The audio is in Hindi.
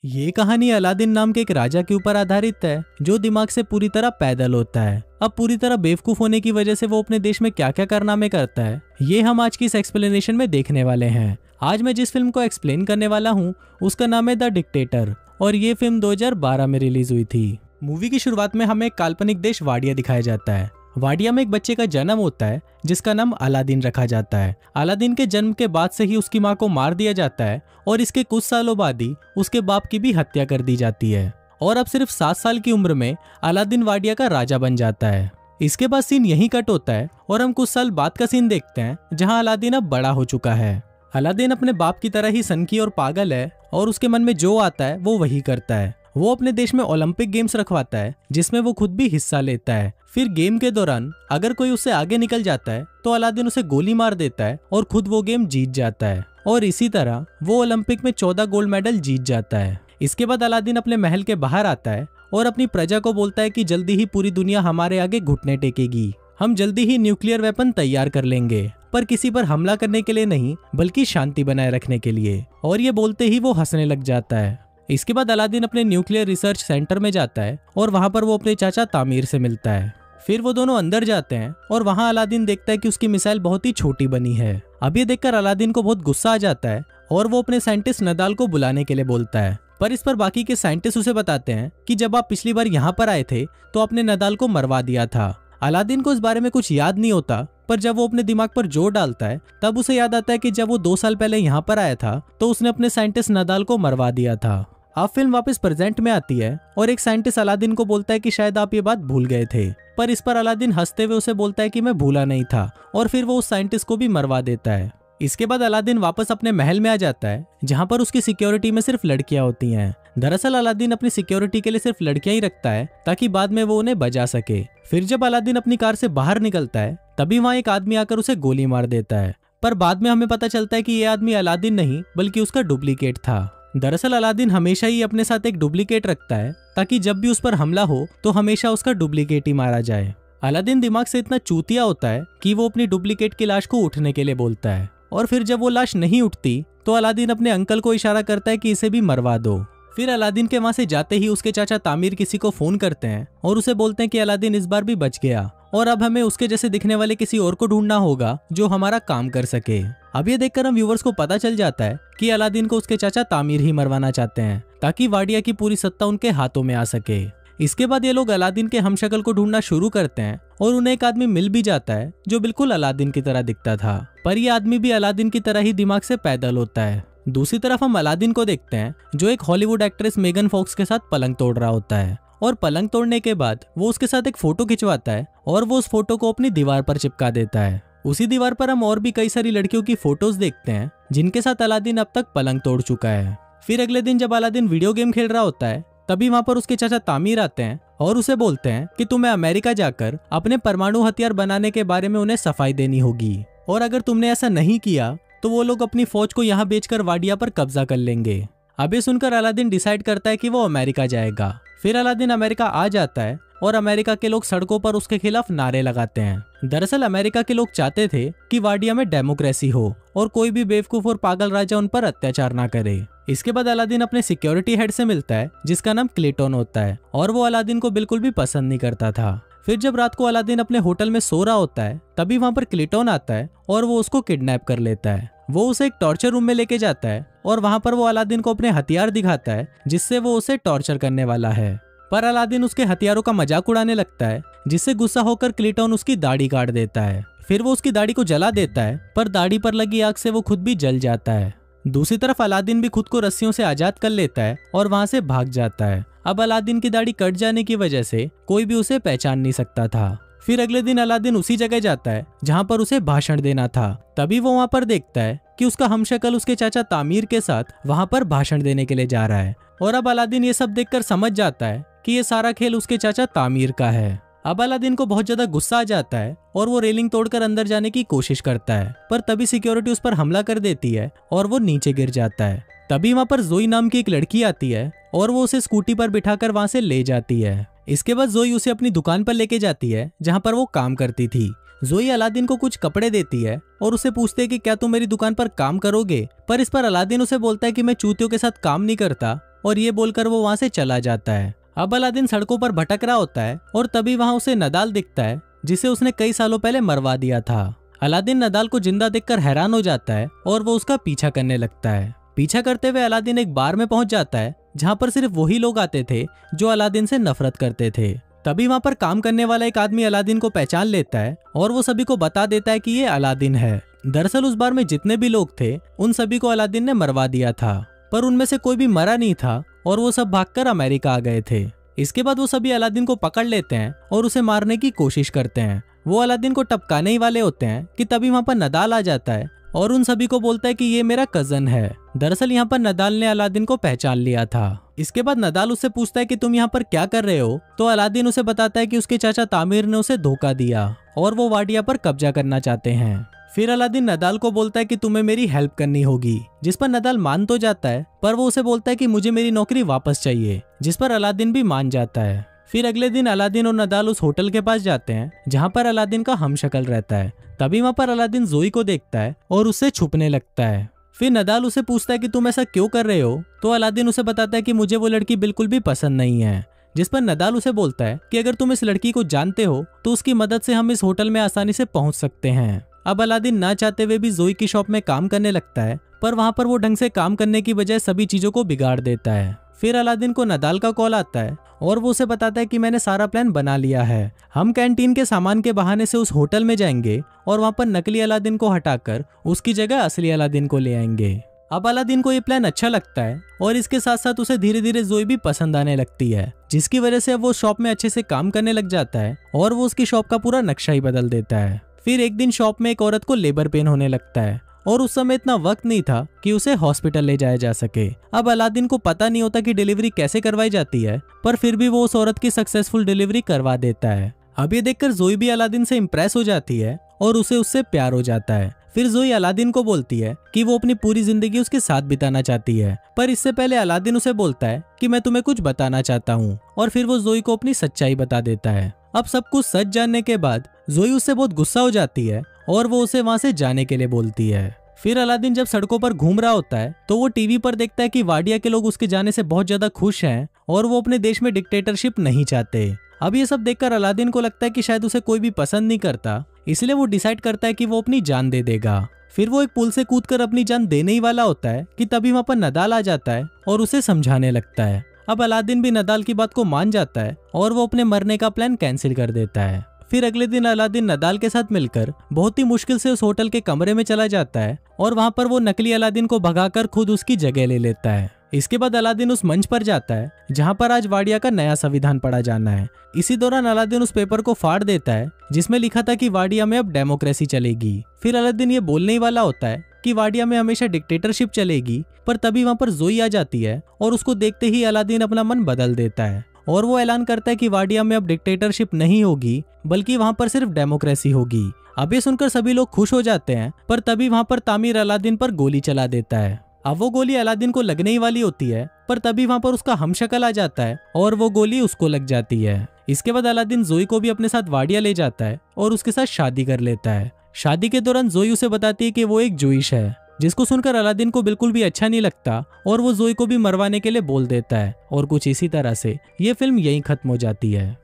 ये कहानी अलादीन नाम के एक राजा के ऊपर आधारित है जो दिमाग से पूरी तरह पैदल होता है। अब पूरी तरह बेवकूफ होने की वजह से वो अपने देश में क्या क्या कारनामे करता है, ये हम आज की इस एक्सप्लेनेशन में देखने वाले हैं। आज मैं जिस फिल्म को एक्सप्लेन करने वाला हूँ उसका नाम है द डिक्टेटर और ये फिल्म 2012 में रिलीज हुई थी। मूवी की शुरुआत में हमें एक काल्पनिक देश वाडिया दिखाया जाता है। वाडिया में एक बच्चे का जन्म होता है जिसका नाम अलादीन रखा जाता है। अलादीन के जन्म के बाद से ही उसकी मां को मार दिया जाता है और इसके कुछ सालों बाद ही उसके बाप की भी हत्या कर दी जाती है और अब सिर्फ 7 साल की उम्र में अलादीन वाडिया का राजा बन जाता है। इसके बाद सीन यहीं कट होता है और हम कुछ साल बाद का सीन देखते हैं जहाँ अलादीन अब बड़ा हो चुका है। अलादीन अपने बाप की तरह ही सनकी और पागल है और उसके मन में जो आता है वो वही करता है। वो अपने देश में ओलंपिक गेम्स रखवाता है जिसमें वो खुद भी हिस्सा लेता है। फिर गेम के दौरान अगर कोई उससे आगे निकल जाता है तो अलादीन उसे गोली मार देता है और खुद वो गेम जीत जाता है और इसी तरह वो ओलंपिक में 14 गोल्ड मेडल जीत जाता है। इसके बाद अलादीन अपने महल के बाहर आता है और अपनी प्रजा को बोलता है कि जल्दी ही पूरी दुनिया हमारे आगे घुटने टेकेगी। हम जल्दी ही न्यूक्लियर वेपन तैयार कर लेंगे, पर किसी पर हमला करने के लिए नहीं बल्कि शांति बनाए रखने के लिए। और ये बोलते ही वो हंसने लग जाता है। इसके बाद अलादीन अपने न्यूक्लियर रिसर्च सेंटर में जाता है और वहां पर वो अपने चाचा तामीर से मिलता है। फिर वो दोनों अंदर जाते हैं और वहां अलादीन देखता है कि उसकी मिसाइल बहुत ही छोटी बनी है। अब ये देखकर अलादीन को बहुत गुस्सा आ जाता है और वो अपने साइंटिस्ट नदाल को बुलाने के लिए बोलता है। पर इस पर बाकी के साइंटिस्ट उसे बताते हैं कि जब आप पिछली बार यहाँ पर आए थे तो आपने नदाल को मरवा दिया था। अलादीन को इस बारे में कुछ याद नहीं होता, पर जब वो अपने दिमाग पर जोर डालता है तब उसे याद आता है कि जब वो 2 साल पहले यहाँ पर आया था तो उसने अपने साइंटिस्ट नदाल को मरवा दिया था। अब फिल्म वापस प्रेजेंट में आती है और एक साइंटिस्ट अलादीन को बोलता है कि शायद आप ये बात भूल गए थे, पर इस पर अलादीन हंसते हुए उसे बोलता है कि मैं भूला नहीं था और फिर वो उस साइंटिस्ट को भी मरवा देता है। इसके बाद अलादीन वापस अपने महल में आ जाता है जहाँ पर उसकी सिक्योरिटी में सिर्फ लड़कियां होती हैं। दरअसल अलादीन अपनी सिक्योरिटी के लिए सिर्फ लड़कियां ही रखता है ताकि बाद में वो उन्हें बचा सके। फिर जब अलादीन अपनी कार से बाहर निकलता है तभी वहाँ एक आदमी आकर उसे गोली मार देता है, पर बाद में हमें पता चलता है कि ये आदमी अलादीन नहीं बल्कि उसका डुप्लीकेट था। दरअसल अलादीन हमेशा ही अपने साथ एक डुप्लीकेट रखता है ताकि जब भी उस पर हमला हो तो हमेशा उसका डुप्लीकेट ही मारा जाए। अलादीन दिमाग से इतना चूतिया होता है कि वो अपनी डुप्लीकेट की लाश को उठने के लिए बोलता है और फिर जब वो लाश नहीं उठती तो अलादीन अपने अंकल को इशारा करता है कि इसे भी मरवा दो। फिर अलादीन के वहां से जाते ही उसके चाचा तामीर किसी को फोन करते हैं और उसे बोलते हैं कि अलादीन इस बार भी बच गया और अब हमें उसके जैसे दिखने वाले किसी और को ढूंढना होगा जो हमारा काम कर सके। अब ये देखकर हम व्यूवर्स को पता चल जाता है कि अलादीन को उसके चाचा तामीर ही मरवाना चाहते हैं ताकि वाडिया की पूरी सत्ता उनके हाथों में आ सके। इसके बाद ये लोग अलादीन के हमशक्ल को ढूंढना शुरू करते हैं और उन्हें एक आदमी मिल भी जाता है जो बिल्कुल अलादीन की तरह दिखता था, पर यह आदमी भी अलादीन की तरह ही दिमाग से पैदल होता है। दूसरी तरफ हम अलादीन को देखते हैं जो एक हॉलीवुड एक्ट्रेस मेगन फॉक्स के साथ पलंग तोड़ रहा होता है और पलंग तोड़ने के बाद वो उसके साथ एक फोटो खिंचवाता है और वो उस फोटो को अपनी दीवार पर चिपका देता है। उसी दीवार पर हम और भी कई सारी लड़कियों की फोटोज देखते हैं जिनके साथ अलादीन अब तक पलंग तोड़ चुका है। फिर अगले दिन जब अलादीन वीडियो गेम खेल रहा होता है तभी वहां पर उसके चाचा तामीर आते हैं और उसे बोलते हैं कि तुम्हें अमेरिका जाकर अपने परमाणु हथियार बनाने के बारे में उन्हें सफाई देनी होगी और अगर तुमने ऐसा नहीं किया तो वो लोग अपनी फौज को यहाँ बेचकर वाडिया पर कब्जा कर लेंगे। अब ये सुनकर अलादीन डिसाइड करता है कि वो अमेरिका जाएगा। फिर अलादीन अमेरिका आ जाता है और अमेरिका के लोग सड़कों पर उसके खिलाफ नारे लगाते हैं। दरअसल अमेरिका के लोग चाहते थे कि वाडिया में डेमोक्रेसी हो और कोई भी बेवकूफ और पागल राजा उन पर अत्याचार ना करे। इसके बाद अलादीन अपने सिक्योरिटी हेड से मिलता है जिसका नाम क्लेटन होता है और वो अलादीन को बिल्कुल भी पसंद नहीं करता था। फिर जब रात को अलादीन अपने होटल में सो रहा होता है तभी वहां पर क्लेटन आता है और वो उसको किडनैप कर लेता है। वो उसे एक टॉर्चर रूम में लेके जाता है और वहां पर वो अलादीन को अपने हथियार दिखाता है जिससे वो उसे टॉर्चर करने वाला है, पर अलादीन उसके हथियारों का मजाक उड़ाने लगता है जिससे गुस्सा होकर क्लेटन उसकी दाढ़ी काट देता है। फिर वो उसकी दाढ़ी को जला देता है, पर दाढ़ी पर लगी आग से वो खुद भी जल जाता है। दूसरी तरफ अलादीन भी खुद को रस्सियों से आजाद कर लेता है और वहां से भाग जाता है। अब अलादीन की दाढ़ी कट जाने की वजह से कोई भी उसे पहचान नहीं सकता था। फिर अगले दिन अलादीन उसी जगह जाता है जहाँ पर उसे भाषण देना था। तभी वो वहाँ पर देखता है कि उसका हमशक्ल उसके चाचा तामीर के साथ वहाँ पर भाषण देने के लिए जा रहा है और अब अलादीन ये सब देखकर समझ जाता है कि ये सारा खेल उसके चाचा तामीर का है। अब अलादीन को बहुत ज्यादा गुस्सा आ जाता है और वो रेलिंग तोड़कर अंदर जाने की कोशिश करता है, पर तभी सिक्योरिटी उस पर हमला कर देती है और वो नीचे गिर जाता है। तभी वहाँ पर जोई नाम की एक लड़की आती है और वो उसे स्कूटी पर बिठाकर वहाँ से ले जाती है। इसके बाद जोई उसे अपनी दुकान पर लेके जाती है जहाँ पर वो काम करती थी। जोई अलादीन को कुछ कपड़े देती है और उसे पूछते है कि क्या तुम मेरी दुकान पर काम करोगे, पर इस पर अलादीन उसे बोलता है कि मैं चूतियों के साथ काम नहीं करता और ये बोलकर वो वहाँ से चला जाता है। अब अलादीन सड़कों पर भटक रहा होता है और तभी वहाँ उसे नदाल दिखता है, जिसे उसने कई सालों पहले मरवा दिया था। अलादीन नदाल को जिंदा देखकर हैरान हो जाता है और वो उसका पीछा करने लगता है। पीछा करते हुए अलादीन एक बार में पहुंच जाता है जहाँ पर सिर्फ वही लोग आते थे जो अलादीन से नफरत करते थे। तभी वहाँ पर काम करने वाला एक आदमी अलादीन को पहचान लेता है और वो सभी को बता देता है कि ये अलादीन है। दरअसल उस बार में जितने भी लोग थे उन सभी को अलादीन ने मरवा दिया था, पर उनमें से कोई भी मरा नहीं था और वो सब भागकर अमेरिका आ गए थे। इसके बाद वो सभी अलादीन को पकड़ लेते हैं और उसे मारने की कोशिश करते हैं। वो अलादीन को टपकाने ही वाले होते हैं कि तभी वहाँ पर नदाल आ जाता है और उन सभी को बोलता है कि ये मेरा कजन है। दरअसल यहाँ पर नदाल ने अलादीन को पहचान लिया था। इसके बाद नदाल उससे पूछता है कि तुम यहाँ पर क्या कर रहे हो, तो अलादीन उसे बताता है कि उसके चाचा तामिर ने उसे धोखा दिया और वो वाडिया पर कब्जा करना चाहते हैं। फिर अलादीन नदाल को बोलता है कि तुम्हें मेरी हेल्प करनी होगी, जिस पर नदाल मान तो जाता है, पर वो उसे बोलता है कि मुझे मेरी नौकरी वापस चाहिए, जिस पर अलादीन भी मान जाता है। फिर अगले दिन अलादीन और नदाल उस होटल के पास जाते हैं जहाँ पर अलादीन का हमशक्ल रहता है। तभी वहाँ पर अलादीन जोई को देखता है और उससे छुपने लगता है। फिर नदाल उसे पूछता है कि तुम ऐसा क्यों कर रहे हो, तो अलादीन उसे बताता है कि मुझे वो लड़की बिल्कुल भी पसंद नहीं है, जिस पर नदाल उसे बोलता है कि अगर तुम इस लड़की को जानते हो तो उसकी मदद से हम इस होटल में आसानी से पहुंच सकते हैं। अब अलादीन ना चाहते हुए भी जोई की शॉप में काम करने लगता है, पर वहाँ पर वो ढंग से काम करने की बजाय सभी चीजों को बिगाड़ देता है। फिर अलादीन को नदाल का कॉल आता है और वो उसे बताता है कि मैंने सारा प्लान बना लिया है। हम कैंटीन के सामान के बहाने से उस होटल में जाएंगे और वहाँ पर नकली अलादीन को हटाकर उसकी जगह असली अलादीन को ले आएंगे। अब अलादीन को ये प्लान अच्छा लगता है और इसके साथ साथ उसे धीरे धीरे जोई भी पसंद आने लगती है, जिसकी वजह से अब वो शॉप में अच्छे से काम करने लग जाता है और वो उसकी शॉप का पूरा नक्शा ही बदल देता है। फिर एक दिन शॉप में एक औरत को लेबर पेन होने लगता है और उस समय इतना वक्त नहीं था कि उसे हॉस्पिटल ले जाया जा सके। अब अलादीन को पता नहीं होता कि डिलीवरी कैसे करवाई जाती है, पर फिर भी वो उस औरत की सक्सेसफुल डिलीवरी करवा देता है। अब ये देखकर जोई भी अलादीन से इम्प्रेस हो जाती है और उसे उससे प्यार हो जाता है। फिर जोई अलादीन को बोलती है कि वो अपनी पूरी जिंदगी उसके साथ बिताना चाहती है, पर इससे पहले अलादीन उसे बोलता है कि मैं तुम्हें कुछ बताना चाहता हूँ, और फिर वो जोई को अपनी सच्चाई बता देता है। अब सब कुछ सच जानने के बाद जोई उससे बहुत गुस्सा हो जाती है और वो उसे वहां से जाने के लिए बोलती है। फिर अलादीन जब सड़कों पर घूम रहा होता है तो वो टीवी पर देखता है कि वाडिया के लोग उसके जाने से बहुत ज्यादा खुश हैं और वो अपने देश में डिक्टेटरशिप नहीं चाहते। अब ये सब देखकर अलादीन को लगता है कि शायद उसे कोई भी पसंद नहीं करता, इसलिए वो डिसाइड करता है कि वो अपनी जान दे देगा। फिर वो एक पुल से कूदकर अपनी जान देने ही वाला होता है कि तभी वहाँ पर नदाल आ जाता है और उसे समझाने लगता है। अब अलादीन भी नदाल की बात को मान जाता है और वो अपने मरने का प्लान कैंसिल कर देता है। फिर अगले दिन अलादीन नदाल के साथ मिलकर बहुत ही मुश्किल से उस होटल के कमरे में चला जाता है और वहाँ पर वो नकली अलादीन को भगाकर खुद उसकी जगह ले लेता है। इसके बाद अलादीन उस मंच पर जाता है जहाँ पर आज वाडिया का नया संविधान पढ़ा जाना है। इसी दौरान अलादीन उस पेपर को फाड़ देता है जिसमें लिखा था कि वाडिया में अब डेमोक्रेसी चलेगी। फिर अलादीन ये बोलने ही वाला होता है कि वाडिया में हमेशा डिक्टेटरशिप चलेगी, पर तभी वहाँ पर जोई आ जाती है और उसको देखते ही अलादीन अपना मन बदल देता है और वो ऐलान करता है कि वाडिया में अब डिक्टेटरशिप नहीं होगी, बल्कि वहाँ पर सिर्फ डेमोक्रेसी होगी। अब ये सुनकर सभी लोग खुश हो जाते हैं, पर तभी वहाँ पर तामिर अलादीन पर गोली चला देता है। अब वो गोली अलादीन को लगने ही वाली होती है, पर तभी वहाँ पर उसका हमशक्ल आ जाता है और वो गोली उसको लग जाती है। इसके बाद अलादीन जोई को भी अपने साथ वाडिया ले जाता है और उसके साथ शादी कर लेता है। शादी के दौरान जोई उसे बताती है कि वो एक जूइश है, जिसको सुनकर अलादीन को बिल्कुल भी अच्छा नहीं लगता और वो जोई को भी मरवाने के लिए बोल देता है। और कुछ इसी तरह से ये फिल्म यहीं खत्म हो जाती है।